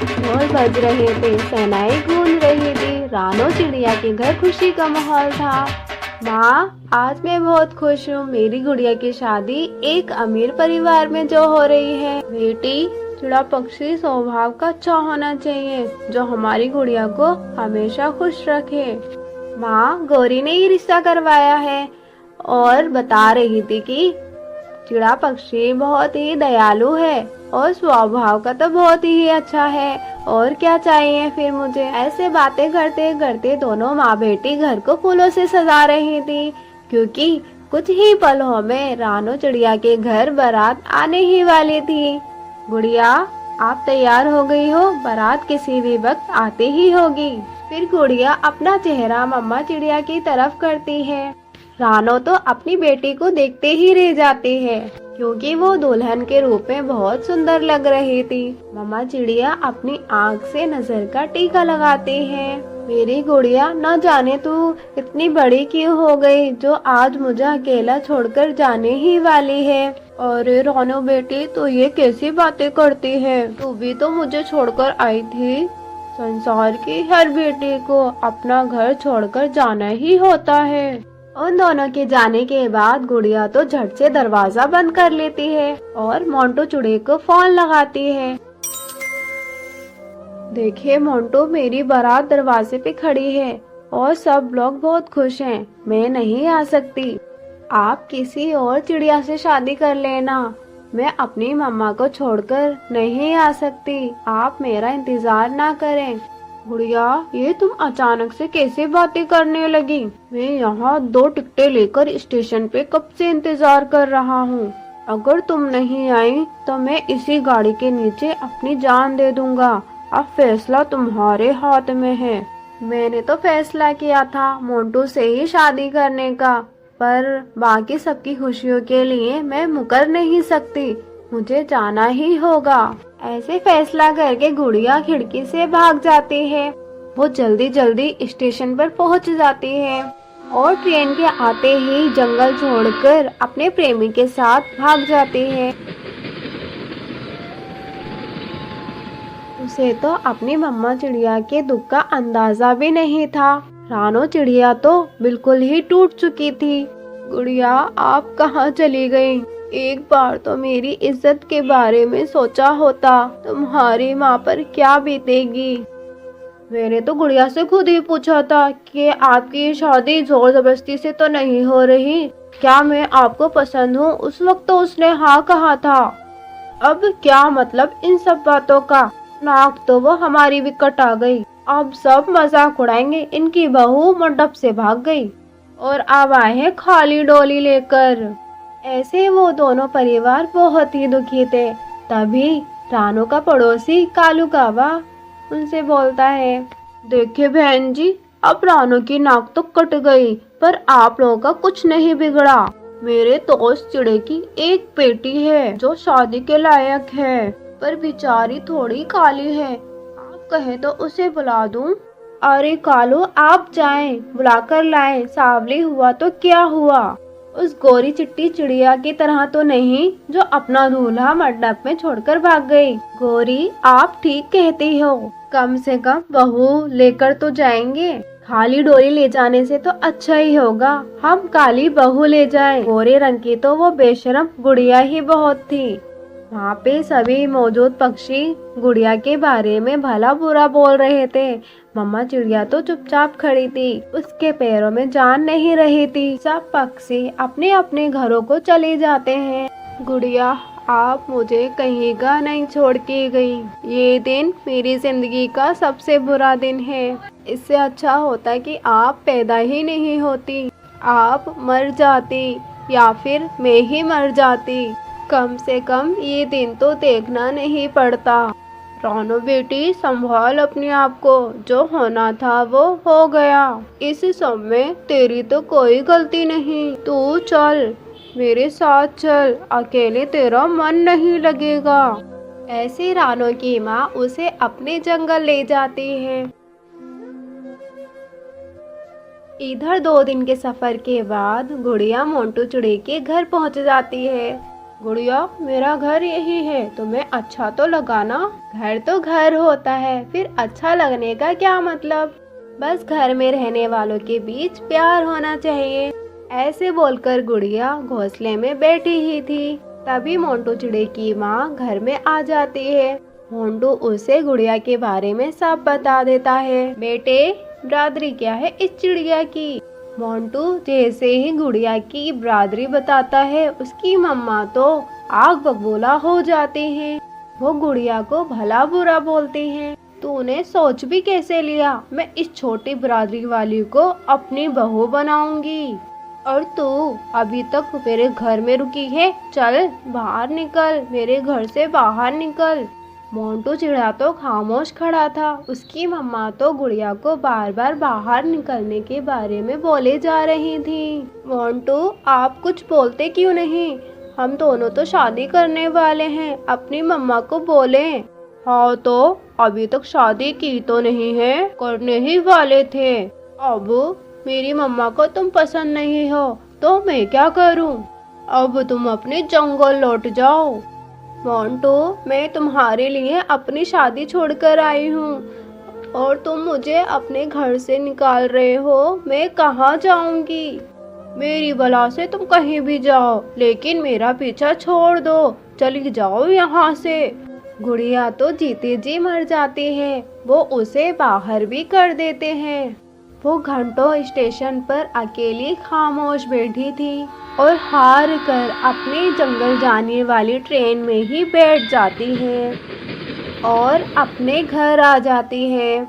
ढोल बज रहे थे, शहनाई गूंज रही थी। रानो चिड़िया के घर खुशी का माहौल था। माँ, आज मैं बहुत खुश हूँ। मेरी गुड़िया की शादी एक अमीर परिवार में जो हो रही है। बेटी, चिड़ा पक्षी स्वभाव का अच्छा होना चाहिए, जो हमारी गुड़िया को हमेशा खुश रखे। माँ, गौरी ने ही रिश्ता करवाया है और बता रही थी कि चिड़ा पक्षी बहुत ही दयालु है और स्वभाव का तो बहुत ही अच्छा है। और क्या चाहिए फिर मुझे। ऐसे बातें करते करते दोनों माँ बेटी घर को फूलों से सजा रही थी, क्योंकि कुछ ही पलों में रानो चिड़िया के घर बारात आने ही वाली थी। गुड़िया, आप तैयार हो गई हो? बारात किसी भी वक्त आती ही होगी। फिर गुड़िया अपना चेहरा मम्मा चिड़िया की तरफ करती है। रानो तो अपनी बेटी को देखते ही रह जाती है, क्योंकि वो दुल्हन के रूप में बहुत सुंदर लग रही थी। मम्मा चिड़िया अपनी आँख से नजर का टीका लगाती है। मेरी गुड़िया, न जाने तू इतनी बड़ी क्यों हो गई, जो आज मुझे अकेला छोड़कर जाने ही वाली है। अरे रानो बेटी, तू ये कैसी बातें करती है? तू भी तो मुझे छोड़कर आई थी। संसार की हर बेटी को अपना घर छोड़कर जाना ही होता है। उन दोनों के जाने के बाद गुड़िया तो झट से दरवाजा बंद कर लेती है और मोंटू चूड़े को फोन लगाती है। देखिए मोंटू, मेरी बारात दरवाजे पे खड़ी है और सब लोग बहुत खुश हैं। मैं नहीं आ सकती। आप किसी और चिड़िया से शादी कर लेना। मैं अपनी मम्मा को छोड़कर नहीं आ सकती। आप मेरा इंतजार ना करें। गुड़िया, ये तुम अचानक से कैसे बातें करने लगी? मैं यहाँ 2 टिकटें लेकर स्टेशन पे कब से इंतजार कर रहा हूँ। अगर तुम नहीं आई तो मैं इसी गाड़ी के नीचे अपनी जान दे दूंगा। अब फैसला तुम्हारे हाथ में है। मैंने तो फैसला किया था मोंटू से ही शादी करने का, पर बाकी सबकी खुशियों के लिए मैं मुकर नहीं सकती। मुझे जाना ही होगा। ऐसे फैसला करके गुड़िया खिड़की से भाग जाती है। वो जल्दी जल्दी स्टेशन पर पहुंच जाती है और ट्रेन के आते ही जंगल छोड़कर अपने प्रेमी के साथ भाग जाती है। उसे तो अपनी मम्मा चिड़िया के दुख का अंदाजा भी नहीं था। रानो चिड़िया तो बिल्कुल ही टूट चुकी थी। गुड़िया, आप कहाँ चली गई? एक बार तो मेरी इज्जत के बारे में सोचा होता। तुम्हारी माँ पर क्या बीतेगी। मैंने तो गुड़िया से खुद ही पूछा था कि आपकी शादी जोर जबरदस्ती से तो नहीं हो रही, क्या मैं आपको पसंद हूँ। उस वक्त तो उसने हाँ कहा था। अब क्या मतलब इन सब बातों का? नाक तो वो हमारी भी कटा गई। अब सब मजाक उड़ाएंगे। इनकी बहू मंडप से भाग गई और अब आए हैं खाली डोली लेकर। ऐसे वो दोनों परिवार बहुत ही दुखी थे। तभी रानो का पड़ोसी कालू कावा उनसे बोलता है, देखिए बहन जी, अब रानो की नाक तो कट गई, पर आप लोगों का कुछ नहीं बिगड़ा। मेरे दोस्त चिड़े की एक बेटी है जो शादी के लायक है, पर बेचारी थोड़ी काली है। आप कहें तो उसे बुला दूं? अरे कालू, आप जाएं, बुलाकर लाएं। सांवली हुआ तो क्या हुआ, उस गोरी चिट्टी चिड़िया की तरह तो नहीं जो अपना दूल्हा मंडप में छोड़कर भाग गई। गोरी, आप ठीक कहती हो। कम से कम बहू लेकर तो जाएंगे। खाली डोली ले जाने से तो अच्छा ही होगा हम काली बहू ले जाएं। गोरे रंग की तो वो बेशरम गुड़िया ही बहुत थी। वहाँ पे सभी मौजूद पक्षी गुड़िया के बारे में भला बुरा बोल रहे थे। मम्मा चिड़िया तो चुपचाप खड़ी थी, उसके पैरों में जान नहीं रही थी। सब पक्षी अपने अपने घरों को चले जाते हैं। गुड़िया, आप मुझे कहीं का नहीं छोड़ के गई। ये दिन मेरी जिंदगी का सबसे बुरा दिन है। इससे अच्छा होता कि आप पैदा ही नहीं होती, आप मर जाती या फिर मैं ही मर जाती। कम से कम ये दिन तो देखना नहीं पड़ता। रानो बेटी, संभाल अपने आप को। जो होना था वो हो गया। इस सब में तेरी तो कोई गलती नहीं। तू चल, मेरे साथ चल, अकेले तेरा मन नहीं लगेगा। ऐसे रानो की माँ उसे अपने जंगल ले जाती है। इधर 2 दिन के सफर के बाद गुड़िया मोंटू चूड़े के घर पहुंच जाती है। गुड़िया मेरा घर यही है, तुम्हें अच्छा तो लगा ना। घर तो घर होता है, फिर अच्छा लगने का क्या मतलब। बस घर में रहने वालों के बीच प्यार होना चाहिए। ऐसे बोलकर गुड़िया घोंसले में बैठी ही थी। तभी मोंटू चिड़े की माँ घर में आ जाती है। मोंटू उसे गुड़िया के बारे में सब बता देता है। बेटे, बिरादरी क्या है इस चिड़िया की। मोंटू जैसे ही गुड़िया की बिरादरी बताता है, उसकी मम्मा तो आग बबूला हो जाती है। वो गुड़िया को भला बुरा बोलती हैं। तूने सोच भी कैसे लिया, मैं इस छोटी बिरादरी वाली को अपनी बहू बनाऊंगी। और तू अभी तक मेरे घर में रुकी है, चल बाहर निकल, मेरे घर से बाहर निकल। मोंटू चिड़ा तो खामोश खड़ा था। उसकी मम्मा तो गुड़िया को बार बार बाहर निकलने के बारे में बोले जा रही थी। मोंटू, आप कुछ बोलते क्यों नहीं? हम दोनों तो शादी करने वाले हैं, अपनी मम्मा को बोले। हाँ तो अभी तक शादी की तो नहीं है, करने ही वाले थे। अब मेरी मम्मा को तुम पसंद नहीं हो तो मैं क्या करूं? अब तुम अपने जंगल लौट जाओ। मोंटू, मैं तुम्हारे लिए अपनी शादी छोड़कर आई हूँ और तुम मुझे अपने घर से निकाल रहे हो। मैं कहाँ जाऊंगी? मेरी बला से तुम कहीं भी जाओ, लेकिन मेरा पीछा छोड़ दो, चली जाओ यहाँ से। गुड़िया तो जीते जी मर जाती है। वो उसे बाहर भी कर देते हैं। वो घंटों स्टेशन पर अकेली खामोश बैठी थी और हार कर अपने जंगल जाने वाली ट्रेन में ही बैठ जाती है और अपने घर आ जाती है।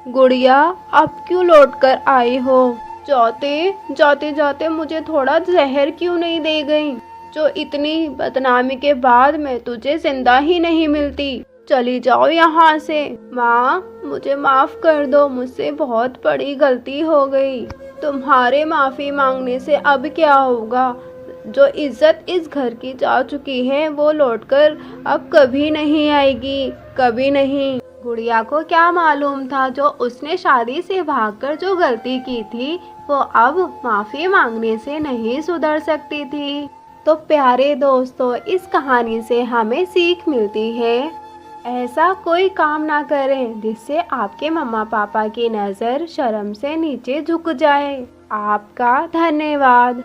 गुड़िया, अब क्यों लौट कर आई हो? जाते जाते मुझे थोड़ा जहर क्यों नहीं दे गई, जो इतनी बदनामी के बाद मैं तुझे जिंदा ही नहीं मिलती। चली जाओ यहाँ से। माँ, मुझे माफ कर दो, मुझसे बहुत बड़ी गलती हो गई। तुम्हारे माफी मांगने से अब क्या होगा? जो इज्जत इस घर की जा चुकी है वो लौटकर अब कभी नहीं आएगी, कभी नहीं। गुड़िया को क्या मालूम था, जो उसने शादी से भागकर जो गलती की थी वो अब माफी मांगने से नहीं सुधर सकती थी। तो प्यारे दोस्तों, इस कहानी से हमें सीख मिलती है, ऐसा कोई काम ना करें जिससे आपके मम्मा पापा की नज़र शर्म से नीचे झुक जाए। आपका धन्यवाद।